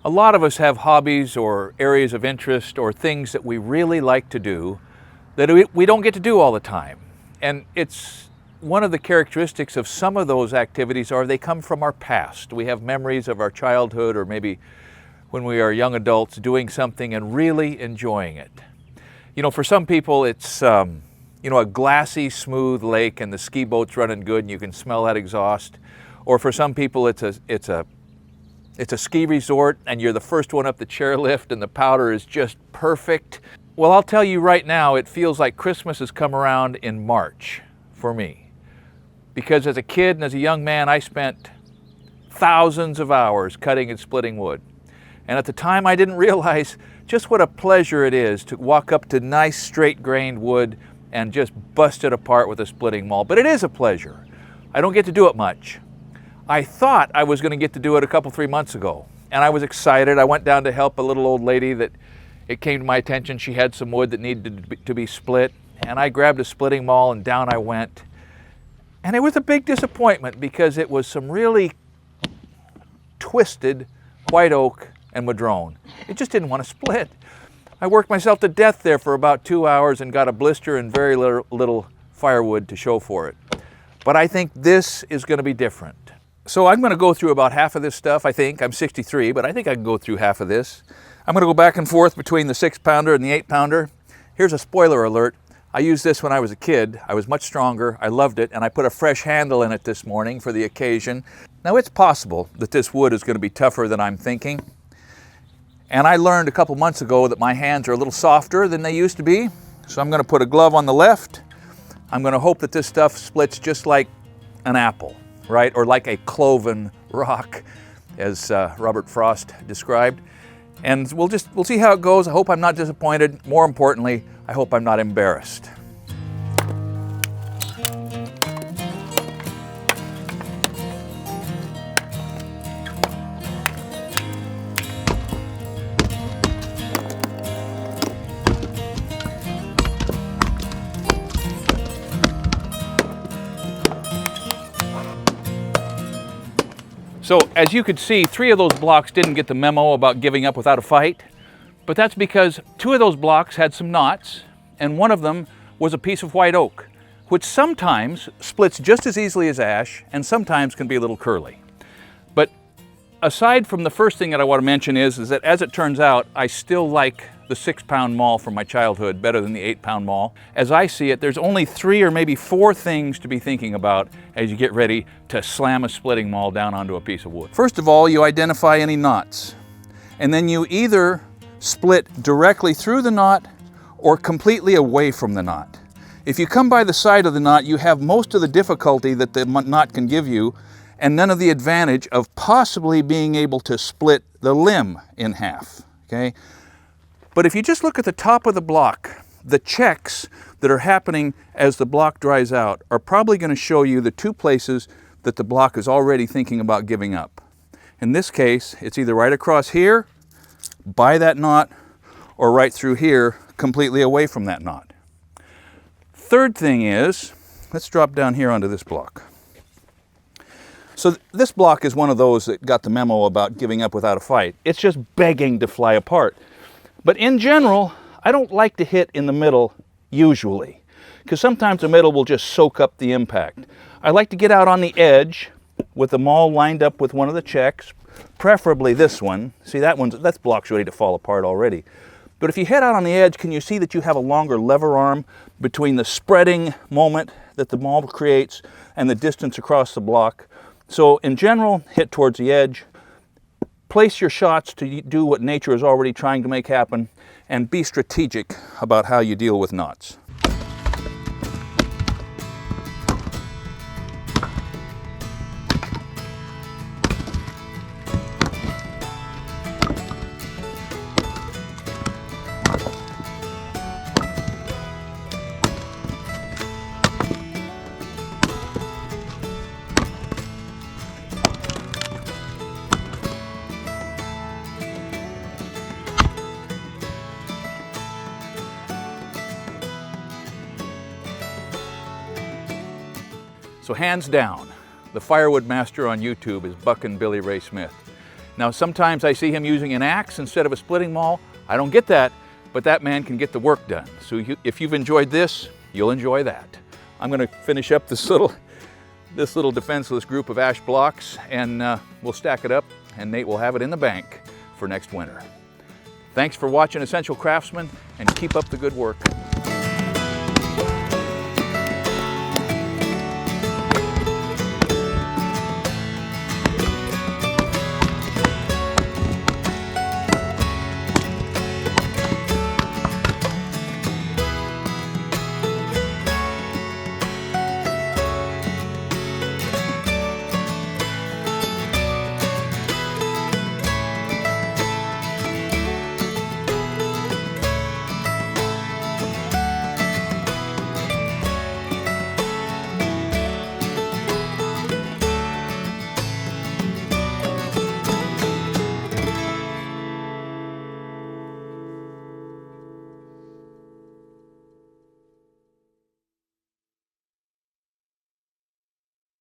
A lot of us have hobbies or areas of interest or things that we really like to do that we don't get to do all the time. And it's one of the characteristics of some of those activities are they come from our past. We have memories of our childhood or maybe when we are young adults doing something and really enjoying it. You know, for some people it's a glassy, smooth lake and the ski boat's running good and you can smell that exhaust. Or for some people it's a ski resort and you're the first one up the chairlift and the powder is just perfect. Well, I'll tell you right now, it feels like Christmas has come around in March for me. Because as a kid and as a young man, I spent thousands of hours cutting and splitting wood. And at the time, I didn't realize just what a pleasure it is to walk up to nice straight-grained wood and just bust it apart with a splitting maul. But it is a pleasure. I don't get to do it much. I thought I was going to get to do it 3 months ago, and I was excited. I went down to help a little old lady that it came to my attention she had some wood that needed to be split, and I grabbed a splitting maul and down I went. And it was a big disappointment because it was some really twisted white oak and madrone. It just didn't want to split. I worked myself to death there for about 2 hours and got a blister and very little firewood to show for it. But I think this is going to be different. So I'm going to go through about half of this stuff, I think. I'm 63, but I think I can go through half of this. I'm going to go back and forth between the 6-pounder and the 8-pounder. Here's a spoiler alert. I used this when I was a kid. I was much stronger. I loved it, and I put a fresh handle in it this morning for the occasion. Now, it's possible that this wood is going to be tougher than I'm thinking. And I learned a couple months ago that my hands are a little softer than they used to be. So I'm going to put a glove on the left. I'm going to hope that this stuff splits just like an apple, right? Or like a cloven rock, as Robert Frost described. And we'll see how it goes. I hope I'm not disappointed. More importantly, I hope I'm not embarrassed. So as you could see, 3 of those blocks didn't get the memo about giving up without a fight, but that's because 2 of those blocks had some knots and one of them was a piece of white oak, which sometimes splits just as easily as ash and sometimes can be a little curly. But aside from the first thing that I want to mention is that as it turns out, I still like the 6-pound maul from my childhood better than the 8-pound maul. As I see it, there's only 3 or maybe 4 things to be thinking about as you get ready to slam a splitting maul down onto a piece of wood. First of all, you identify any knots, and then you either split directly through the knot or completely away from the knot. If you come by the side of the knot, you have most of the difficulty that the knot can give you and none of the advantage of possibly being able to split the limb in half, okay? But if you just look at the top of the block, the checks that are happening as the block dries out are probably going to show you the 2 places that the block is already thinking about giving up. In this case, it's either right across here, by that knot, or right through here, completely away from that knot. Third thing is, let's drop down here onto this block. So this block is one of those that got the memo about giving up without a fight. It's just begging to fly apart. But in general, I don't like to hit in the middle usually, because sometimes the middle will just soak up the impact. I like to get out on the edge with the maul lined up with one of the checks, preferably this one. See, that block's ready to fall apart already. But if you head out on the edge, can you see that you have a longer lever arm between the spreading moment that the maul creates and the distance across the block? So in general, hit towards the edge. Place your shots to do what nature is already trying to make happen, and be strategic about how you deal with knots. So hands down, the firewood master on YouTube is Buckin' Billy Ray Smith. Now sometimes I see him using an axe instead of a splitting maul. I don't get that, but that man can get the work done. So if you've enjoyed this, you'll enjoy that. I'm going to finish up this little defenseless group of ash blocks, and we'll stack it up, and Nate will have it in the bank for next winter. Thanks for watching Essential Craftsman, and keep up the good work.